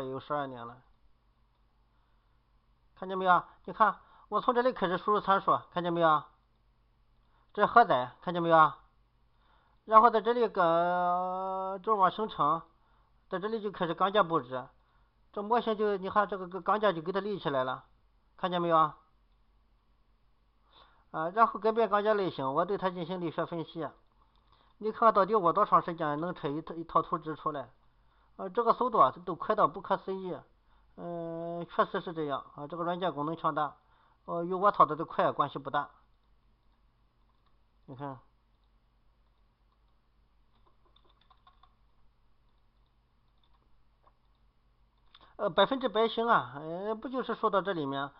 也有12年了，看见没有？你看，我从这里开始输入参数，看见没有？这是荷载，看见没有？然后在这里个轴网生成，在这里就开始钢架布置，这模型就你看这个钢架就给它立起来了，看见没有？然后改变钢架类型，我对它进行力学分析，你看到底我多长时间能拆一套图纸出来？这个速度都快到不可思议。确实是这样啊，这个软件功能强大，与我操作的快关系不大。你看，100%行啊，不就是说到这里面，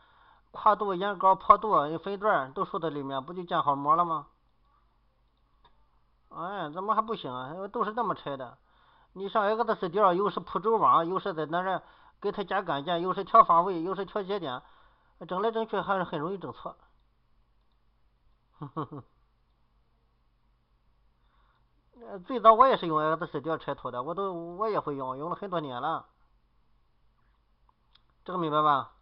跨度、沿高、坡度、分段都说到里面，不就建好模了吗？哎，怎么还不行啊？都是那么拆的。你上 XDL 又是铺轴网，又是在那儿给它加杆件，又是调方位，又是调节点，整来整去还是很容易整错。最早我也是用 XDL 拆图的，我也会用了很多年了。这个明白吧？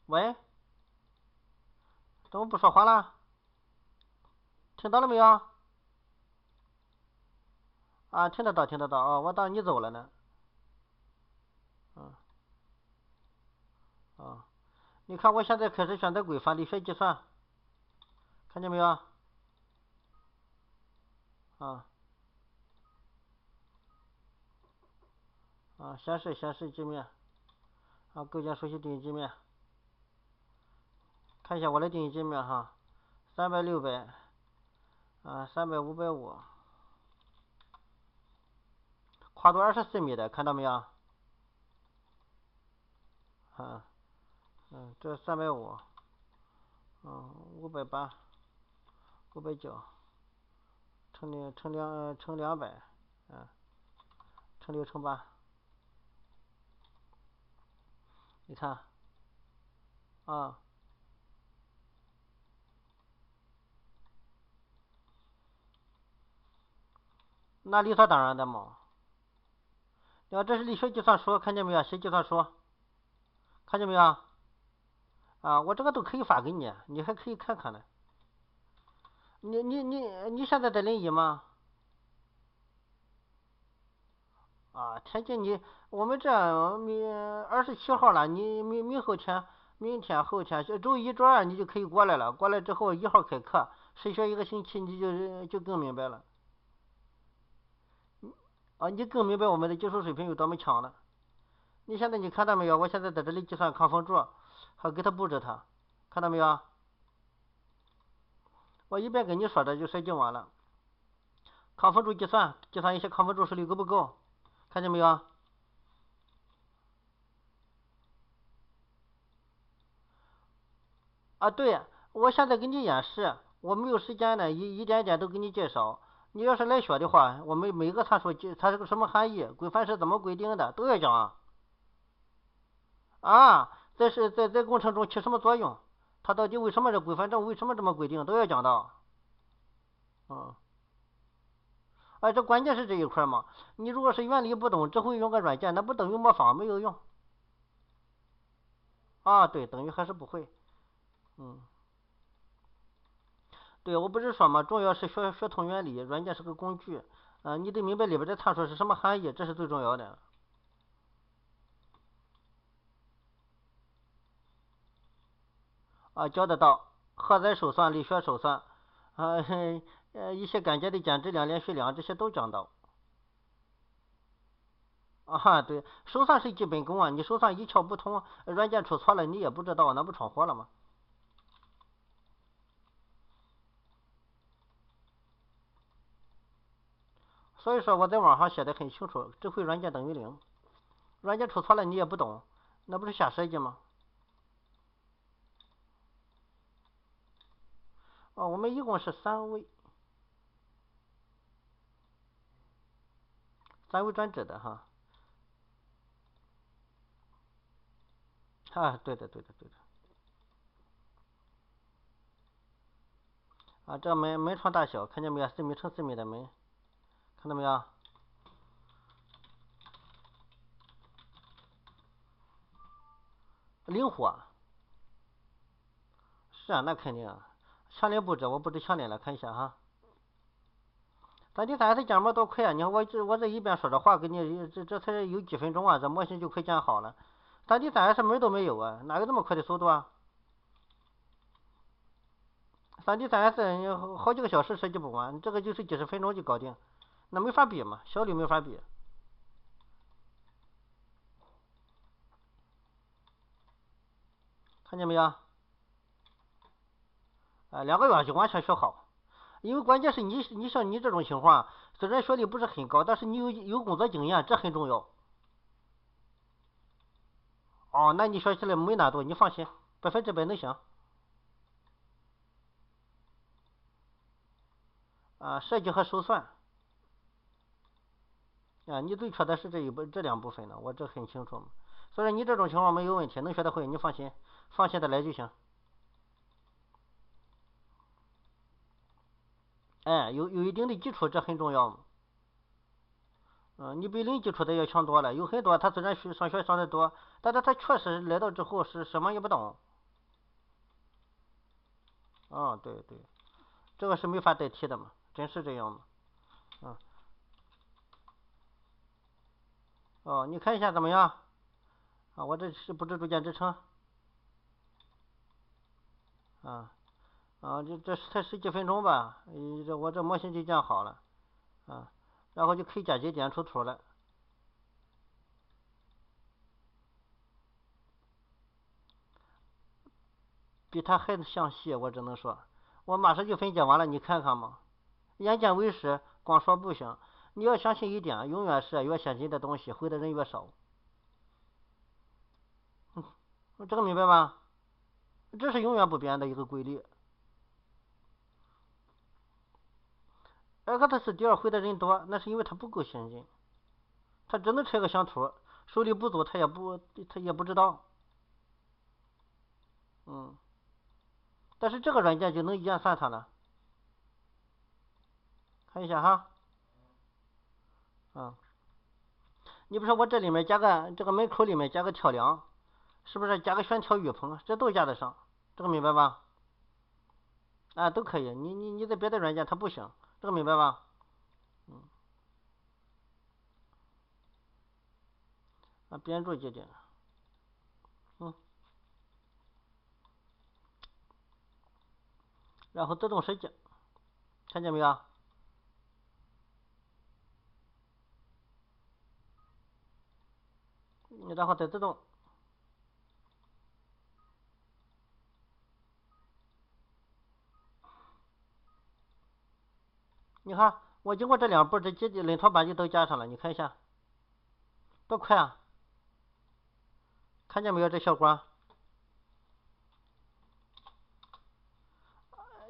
喂，怎么不说话了？听到了没有？啊，听得到，听得到啊，我当你走了呢。嗯啊，你看我现在开始选择规范力学计算，看见没有？啊显示界面构建熟悉定义界面，看一下我的定义界面哈，300、600300、550，跨度24米的，看到没有？啊这350，580、590乘200，乘6乘8，你看啊，那理所当然的嘛。你看这是力学计算书，看见没有？写计算书，看见没有？我这个都可以发给你，你还可以看看呢。你现在在临沂吗？天津我们这27号了，你明天后天周一周二你就可以过来了，过来之后1号开课，实学1个星期你就更明白了。你更明白我们的技术水平有多么强了。你现在你看到没有？我现在在这里计算抗风柱，还给它布置它，看到没有？我一边跟你说着就已经完了。抗风柱计算一些抗风柱受力够不够？看见没有？对，我现在给你演示，我没有时间呢，一点点都给你介绍。你要是来学的话，我们每个参数它是个什么含义，规范是怎么规定的，都要讲在工程中起什么作用，它到底为什么这规范为什么这么规定，都要讲到。嗯，这关键是这一块嘛。你如果是原理不懂，只会用个软件，那不等于模仿，没有用。对，等于还是不会。嗯。对，我不是说嘛，重要是学通原理，软件是个工具，你得明白里边的参数是什么含义，这是最重要的。教得到，荷载手算、力学手算，一些感键的减质量、连续量，这些都讲到。对，手算是基本功啊，你手算一窍不通，软件出错了你也不知道，那不闯祸了吗？所以说我在网上写的很清楚，指挥软件等于零，软件出错了你也不懂，那不是瞎设计吗？我们一共是三维转置的哈。对的对的对的。这门窗大小看见没有？4米乘4米的门，看到没有？灵活。是啊，那肯定啊。强烈布置，我布置强烈了，看一下哈。3D3S 建模多快啊！你看我这一边说着话，给你这才有几分钟啊，这模型就快建好了。3D3S 门都没有啊，哪有这么快的速度啊？3D3S 你好几个小时设计不完，这个就是几十分钟就搞定，那没法比嘛，效率没法比。看见没有？2个月就完全学好。因为关键是你像你这种情况，虽然学历不是很高，但是你有工作经验，这很重要。哦，那你学起来没难度，你放心，100%能行。设计和手算。你最缺的是这两部分呢，我这很清楚嘛。所以你这种情况没有问题，能学得会，你放心，放心的来就行。有一定的基础，这很重要嘛。你比零基础的要强多了。有很多他虽然上学上的多，但是他确实来到之后是什么也不懂。对对，这个是没法代替的嘛，真是这样嘛。你看一下怎么样？我这是布置逐渐支撑。这才十几分钟吧，我这模型就建好了。然后就可以加节点出图了。比它还详细，我只能说，我马上就分解完了，你看看嘛。眼见为实，光说不行。你要相信一点，永远是越先进的东西，会的人越少。这个明白吧？这是永远不变的一个规律。XT4会的人多，那是因为它不够先进，他只能拆个响图，手里不足，他也不知道。但是这个软件就能演算它了。看一下哈。你比如说我这里面加个这个门口里面加个跳梁，是不是加个悬挑雨棚，这都加得上，这个明白吧？都可以。你在别的软件它不行，这个明白吧？编注节点。然后自动设计，看见没有？然后再自动。你看，我经过这2步，这领头扳机都加上了，你看一下，多快啊！看见没有这效果？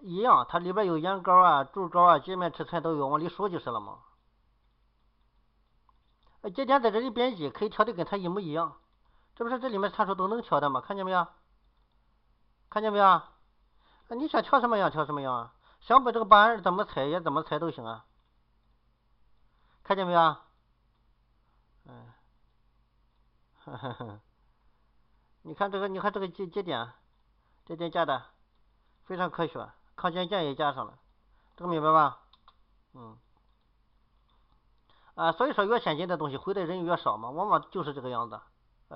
一样，它里边有眼高啊、柱高啊、界面尺寸都有，往里输就是了嘛。节点在这里编辑，可以调的跟它一模一样，这不是这里面参数都能调的吗？看见没有？看见没有？你想调什么样调什么样啊？想把这个板怎么裁也怎么裁都行啊。看见没有？你看这个节点加的非常科学，抗剪键也加上了，这个明白吧？所以说越先进的东西会的人越少嘛，往往就是这个样子，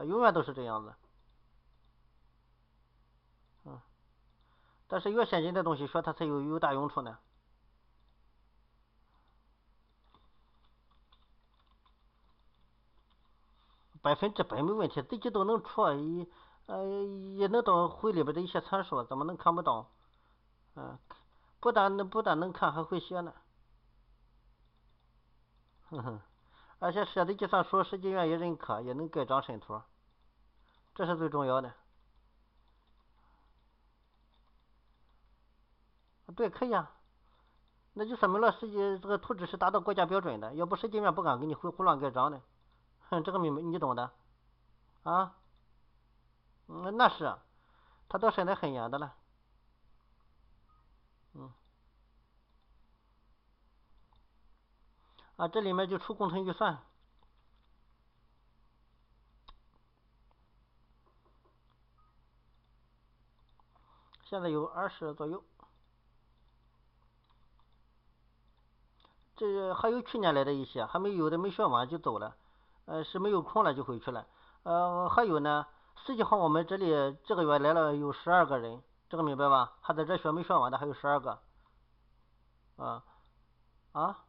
永远都是这样子。但是越先进的东西学它才有大用处呢。100%没问题，自己都能出，也能到会里边的一些参数，怎么能看不到？不但能看，还会写呢。而且设的计算书设计院也认可，也能盖章审图，这是最重要的。对，可以啊。那就说明了这个图纸是达到国家标准的，要不设计院不敢给你胡乱盖章的。这个你懂的啊？那是，他都审得很严的了。这里面就出工程预算。现在有20左右。这还有去年来的一些，还没有的没学完就走了，是没有空了就回去了。还有呢，10几号我们这里这个月来了有12个人，这个明白吧？还在这学没学完的还有12个。啊啊，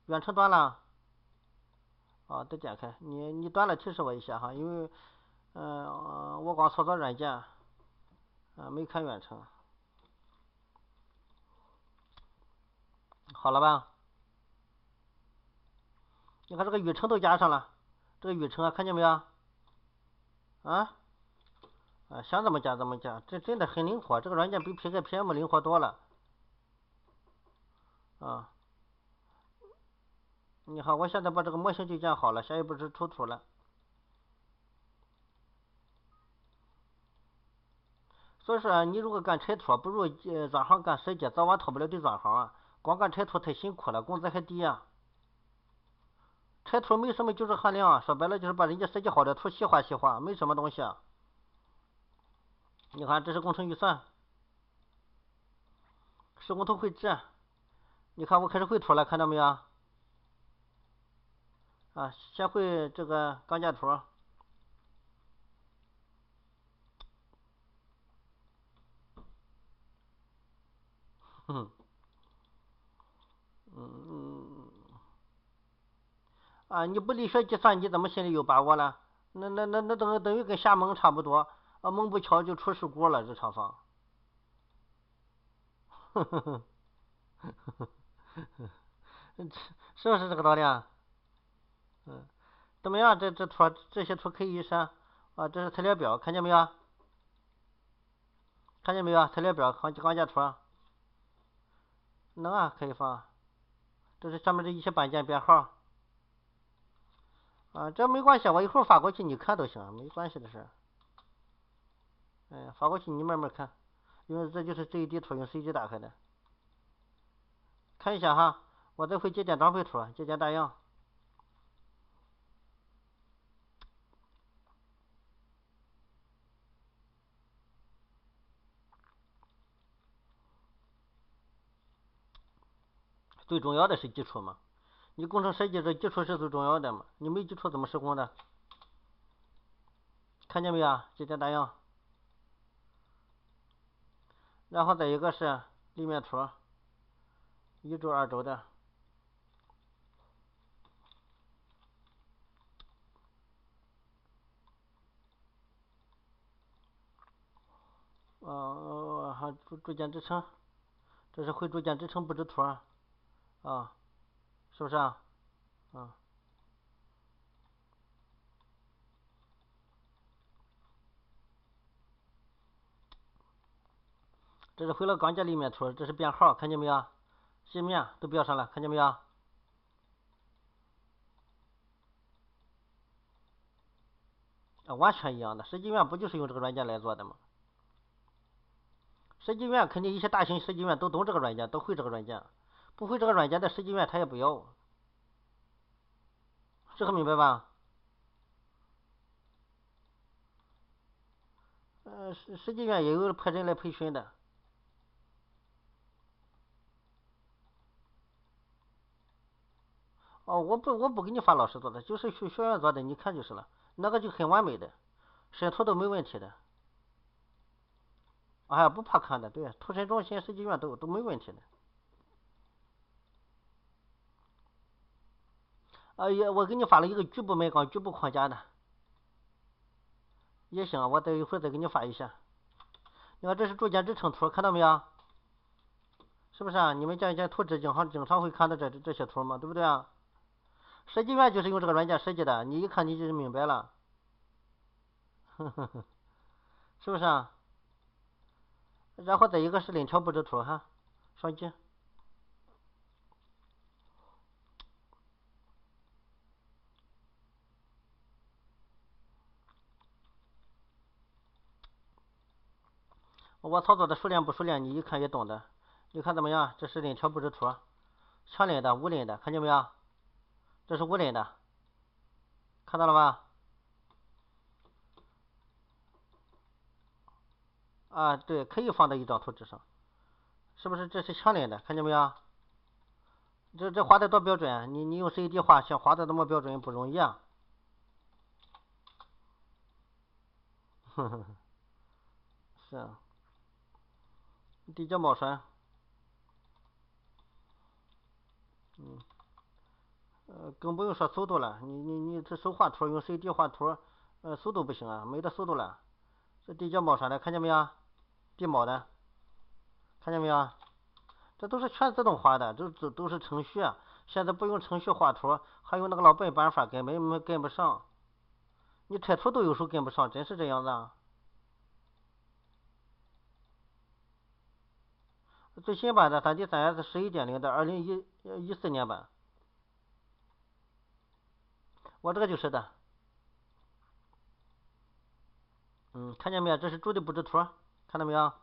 远程断了。啊，得点开，你断了提示我一下哈，因为我光操作软件，没看远程。好了吧？你看这个远程都加上了，这个远程啊，看见没有？啊？想怎么加怎么加，这真的很灵活，这个软件比 PKPM 灵活多了。啊，你看我现在把这个模型就建好了，下一步是出图了。所以说你如果干拆图，不如转行干设计，早晚脱不了对转行啊。光干拆图太辛苦了，工资还低啊。拆图没什么技术含量，说白了就是把人家设计好的图细化细化，没什么东西啊。你看这是工程预算，施工图绘制。你看我开始绘图了，看到没有？啊，先绘这个钢架图。嗯嗯你不理学计算，你怎么心里有把握了？那等于跟下蒙差不多，蒙不巧就出事故了，这厂房。呵呵呵呵呵，是不是这个道理啊？嗯，怎么样？这图这些图可以删啊？这是材料表，看见没有？看见没有？材料表钢架图能啊，可以放。这是上面的一些板件编号啊，这没关系，我一会儿发过去你看都行，没关系的事。发过去你慢慢看，因为这就是 CAD 图，用 CAD 打开的。看一下哈，我这会节点装配图，节点打样。最重要的是基础嘛，你工程设计这基础是最重要的嘛，你没基础怎么施工的？看见没有？节点打样。然后再一个是立面图，1轴2轴的。还组件支撑，这是绘组件支撑布置图是不是啊？这是绘了钢架立面图，这是编号，看见没有？界面都标上了，看见没有？完全一样的，设计院不就是用这个软件来做的吗？设计院肯定一些大型设计院都懂这个软件，都会这个软件，不会这个软件的设计院他也不要，这个明白吧？设计院也有派人来培训的。我不给你发老师做的，就是学员做的，你看就是了，那个就很完美的，审图都没问题的。不怕看的，对，图审中心、设计院都没问题的。我给你发了一个局部麦钢、局部框架的，也行，我等一会儿再给你发一下。你看这是组件支撑图，看到没有？是不是啊？你们建图纸经常会看到这些图嘛，对不对啊？设计院就是用这个软件设计的，你一看你就明白了，是不是啊？然后再一个是链条布置图哈，双击。我操作的熟练不熟练，你一看也懂的。你看怎么样？这是链条布置图，强链的、无链的，看见没有？这是无链的，看到了吧？啊，对，可以放在一张图纸上，是不是？这是相连的，看见没有？这画的多标准啊！你用 CAD 画，像画的那么标准不容易啊。呵呵，是啊，地脚毛栓，嗯，更不用说速度了。你这手画图用 CAD 画图，速度不行啊，没得速度了。这地脚毛栓的，看见没有？地毛的，看见没有？这都是全自动化的，都是程序啊。现在不用程序画图，还有那个老笨办法，根本跟不上。你拆图都有时候跟不上，真是这样子啊。最新版的3D3S11.0的2014年版，我这个就是的。看见没有？这是主的布置图，看到没有？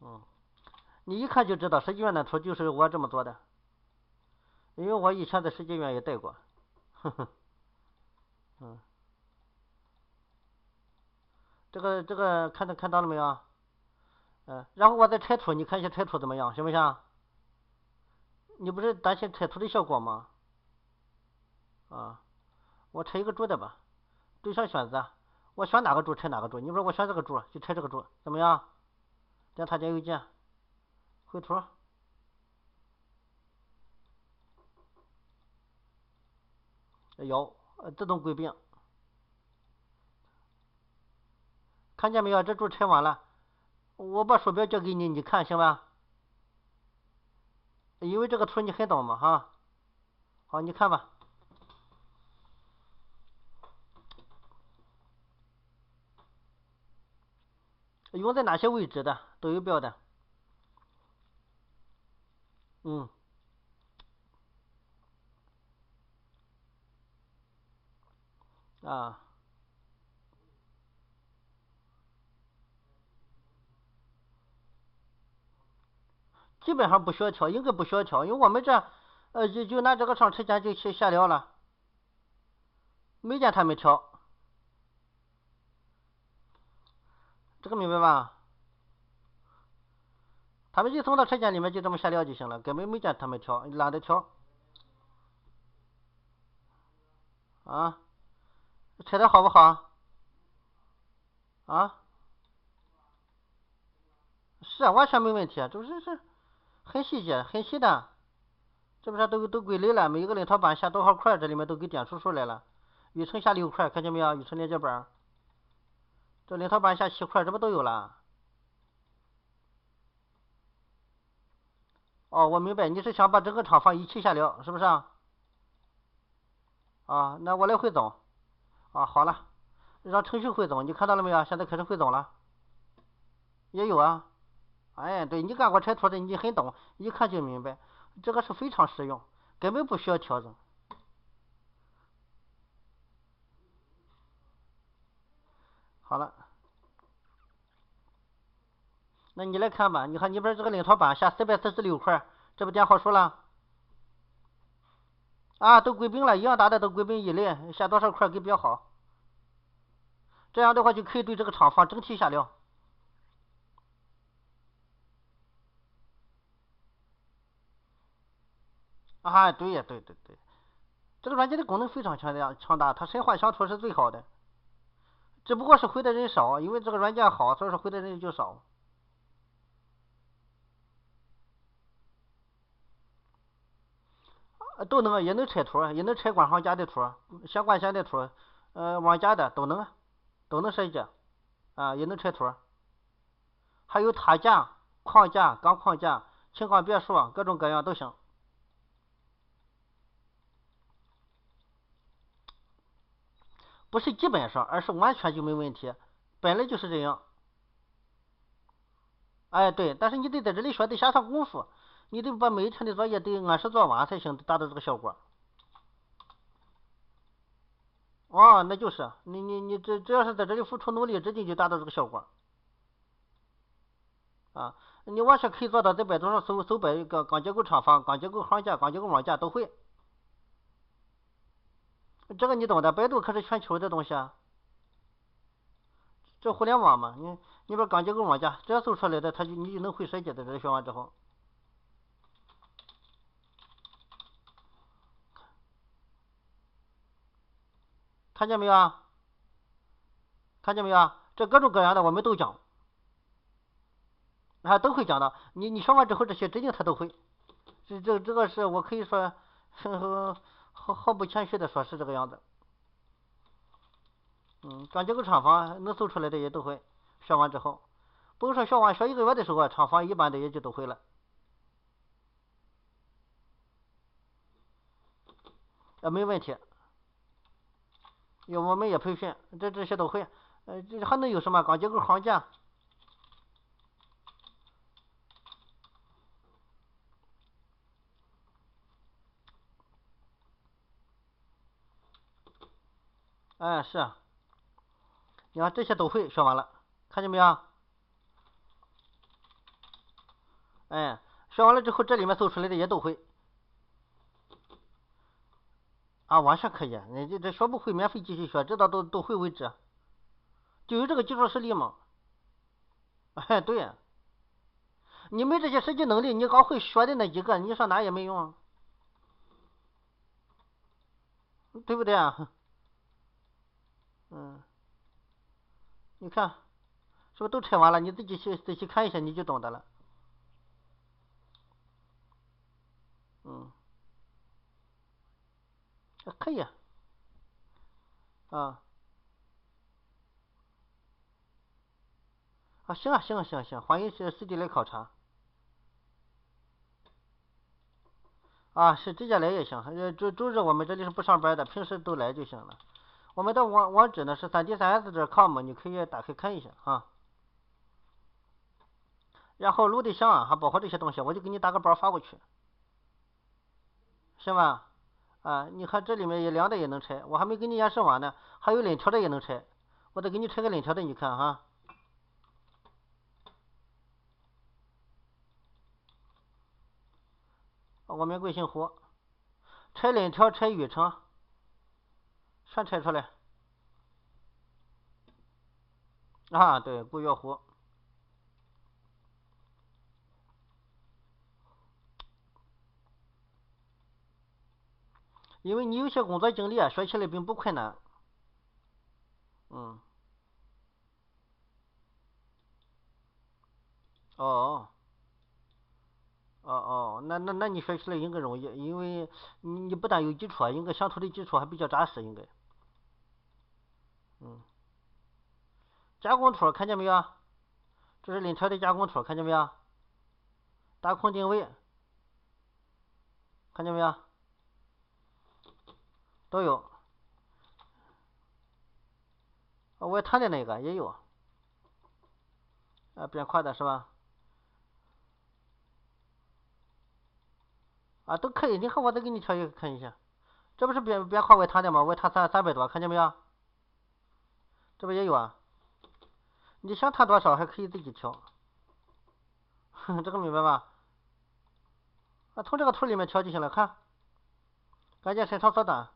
嗯，你一看就知道设计院的图就是我这么做的，因为我以前在设计院也待过。呵呵，嗯，这个看到了没有？然后我再拆图，你看一下拆图怎么样，行不行？你不是担心拆图的效果吗？啊，我拆一个柱的吧，对象选择，我选哪个柱拆哪个柱。你说我选这个柱就拆这个柱，怎么样？点插件邮件，绘图，有自动归并，看见没有？这柱拆完了，我把鼠标交给你，你看行吧？因为这个图你很懂嘛哈。好，你看吧。用在哪些位置的都有标的。嗯啊，基本上不需要调，应该不需要调，因为我们这就拿这个上车间就去下料了，没见他们调，这个明白吧？他们一送到车间里面就这么下料就行了，根本没见他们调，懒得调啊。拆的好不好啊？是啊，完全没问题啊，这很细节，很细的，这不是都归类了，每一个领套板下多少块，这里面都给点出来了。雨辰下6块，看见没有？雨辰连接板，这领套板下7块，这不都有了？哦，我明白，你是想把整个厂房一起下料，是不是啊？啊，那我来汇总。啊，好了，让程序汇总，你看到了没有？现在开始汇总了。也有啊。哎，对你干过拆图的，你很懂，一看就明白，这个是非常实用，根本不需要调整。好了，那你来看吧，你看你边这个领套板下446块，这不点好数了？啊，都归并了，一样大的都归并一类，下多少块给标好。这样的话就可以对这个厂房整体下料。啊，对呀，对对对，这个软件的功能非常强大，它神话相图是最好的，只不过是会的人少，因为这个软件好，所以说会的人就少。都能，也能拆图，也能拆官方家的图，相关线的图，网家的都能设计啊，也能拆图，还有塔架、框架、钢框架、情况别墅，各种各样都行。不是基本上，而是完全就没问题，本来就是这样。哎，对，但是你得在这里学，得下上功夫，你得把每一天的作业得按时做完才行，达到这个效果。哦，那就是你这只要是在这里付出努力，指定就达到这个效果啊！你完全可以做到在百度上搜百个钢结构厂房、钢结构行家、钢结构网架都会。这个你懂的，百度可是全球的东西啊。这互联网嘛，你把钢结构网架只要搜出来的，你就能会设计的。这学完之后，看见没有啊？看见没有啊？这各种各样的我们都讲，都会讲的。你学完之后，这些指定他都会。这个是我可以说毫不谦虚的说，是这个样子。钢结构厂房能搜出来的也都会，学完之后，不是说学完学1个月的时候，厂房一般的也就都会了。没问题，我们也培训，这些都会。这还能有什么钢结构行架？是啊，你看这些都会学完了，看见没有？学完了之后，这里面搜出来的也都会。完全可以，你这学不会免费继续学，直到都会为止，就有这个基础实力嘛。对，你没这些实际能力，你刚会学的那几个，你上哪也没用，对不对啊？你看是不是都拆完了？你自己仔细看一下，你就懂得了。可以行啊，行，欢迎实地来考察。是直接来也行，周日我们这里是不上班的，平时都来就行了。我们的网址呢是3D3S.com，你可以打开看一下啊。然后录的像还包括这些东西，我就给你打个包发过去，行吧？你看这里面也梁的也能拆，我还没给你演示完呢，还有链条的也能拆，我再给你拆个链条的，你看哈。我们贵姓胡，拆链条拆雨城，全拆出来。对，古月湖。因为你有些工作经历学起来并不困难。嗯。哦。那你学起来应该容易，因为你不但有基础，应该乡土的基础还比较扎实，应该。加工图看见没有？这是链条的加工图，看见没有？打孔定位，看见没有？都有。外滩的那个也有。边框的是吧？都可以。你看我再给你调一个看一下，这不是边框外滩的吗？外滩300多，看见没有？这不也有啊？你想谈多少还可以自己调。这个明白吧？从这个图里面调就行了。看，感觉伸长缩短，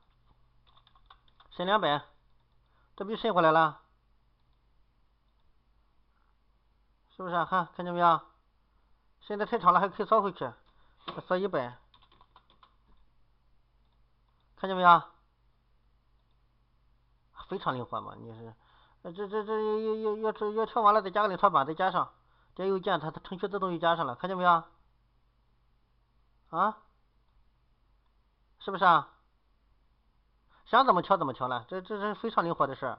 伸200，这不就伸过来了？是不是看见没有？伸的太长了还可以缩回去，缩100，看见没有？非常灵活嘛，你是，要调完了再加个领条板再加上，这邮件它程序自动就加上了，看见没有？是不是啊？想怎么调怎么调了，这是非常灵活的事儿。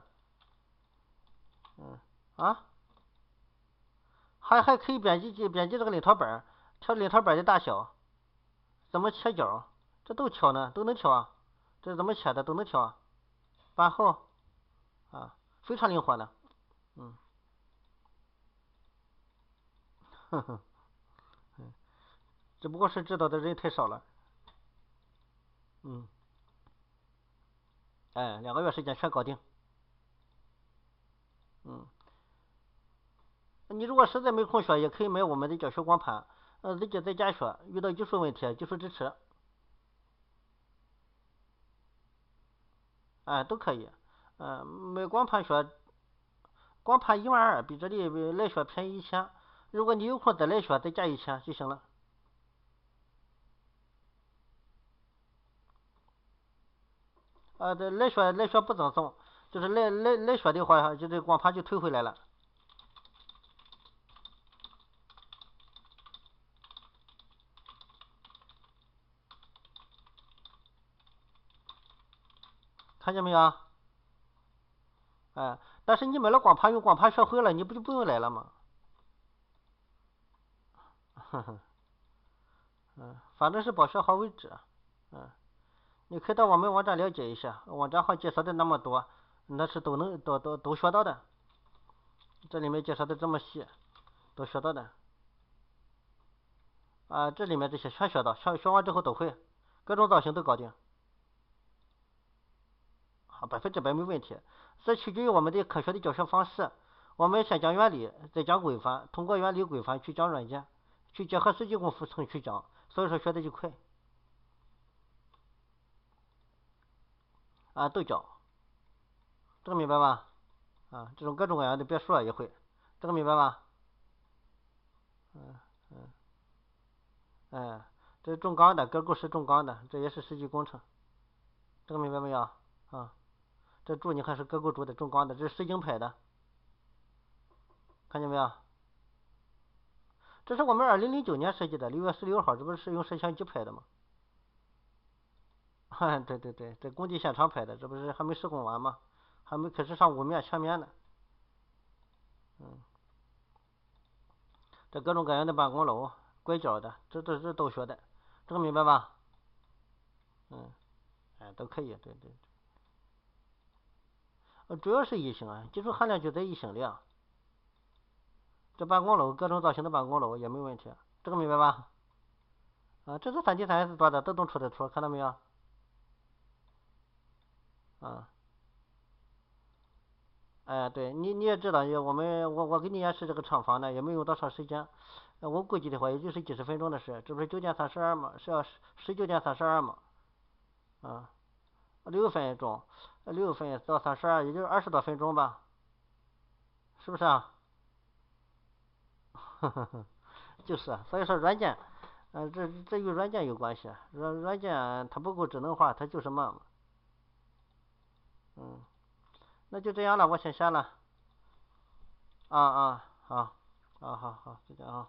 还可以编辑这个领条板，调领条板的大小，怎么切角，这都调呢，都能调啊。这是怎么切的都能调啊。板厚非常灵活的。呵呵，只不过是知道的人太少了。2个月时间全搞定。你如果实在没空学，也可以买我们的教学光盘，自己在家学，遇到技术问题，技术支持，都可以。买光盘学光盘12000，比这里来说便宜1000。如果你有空再来说，再加1000就行了。这来说不赠送，就是来说的话，就这光盘就退回来了。看见没有？但是你买了光盘，用光盘学会了，你不就不用来了吗？反正是把学好为止。你可以到我们网站了解一下，网站上介绍的那么多，那是都学到的。这里面介绍的这么细，都学到的。这里面这些全学到，学完之后都会，各种造型都搞定。100%没问题。这取决于我们的科学的教学方式。我们先讲原理，再讲规范，通过原理规范去讲软件，去结合实际功夫去讲，所以说学的就快。都教，这个明白吧？这种各种各样的别墅也会，这个明白吧？嗯嗯这重钢的，搁构是重钢的，这也是实际工程，这个明白没有？这柱你看是搁构柱的重钢的，这是实景拍的，看见没有？这是我们2009年设计的，6月16号，这不是用摄像机拍的吗？对对对，这工地现场拍的，这不是还没施工完吗？还没开始上屋面全面呢。这各种各样的办公楼，拐角的，这都学的，这个明白吧？都可以，对对。主要是一星技术含量就在一星里啊。这办公楼各种造型的办公楼也没问题，这个明白吧？这是3D 3S 做的，都能出得出，看到没有？对你也知道，我给你演示这个厂房呢，也没用多长时间，我估计的话也就是几十分钟的事，这不是9:32吗？是要19:32吗？6分钟，6分到32，也就是20多分钟吧，是不是啊？就是啊，所以说软件，这与软件有关系，软件它不够智能化，它就是慢嘛。那就这样了，我先下了。好，好，好，再见啊。